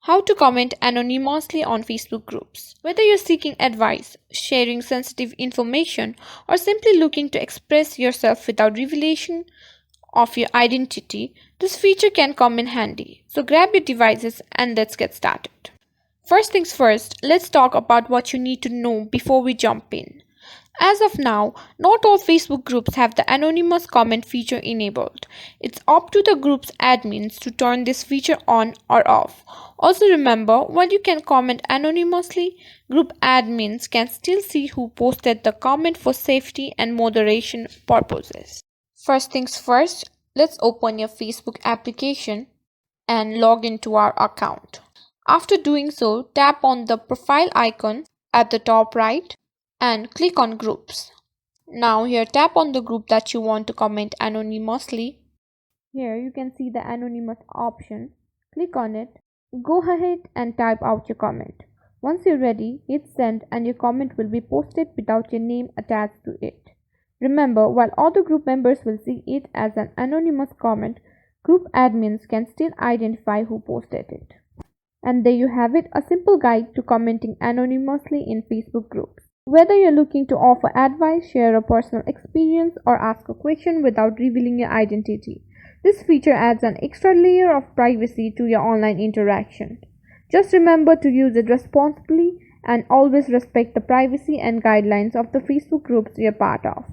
How to comment anonymously on Facebook groups. Whether you're seeking advice, sharing sensitive information, or simply looking to express yourself without revelation of your identity, this feature can come in handy. So grab your devices and let's get started. First things first, let's talk about what you need to know before we jump in. As of now, not all Facebook groups have the anonymous comment feature enabled. It's up to the group's admins to turn this feature on or off. Also remember, while you can comment anonymously, group admins can still see who posted the comment for safety and moderation purposes. First things first, let's open your Facebook application and log into our account. After doing so, tap on the profile icon at the top right and click on groups. Now here tap on the group that you want to comment anonymously. Here you can see the anonymous option. Click on it. Go ahead and type out your comment. Once you're ready, hit send and your comment will be posted without your name attached to it. Remember, while other group members will see it as an anonymous comment, group admins can still identify who posted it. And there you have it, a simple guide to commenting anonymously in Facebook groups. Whether you're looking to offer advice, share a personal experience, or ask a question without revealing your identity, this feature adds an extra layer of privacy to your online interaction. Just remember to use it responsibly and always respect the privacy and guidelines of the Facebook groups you're part of.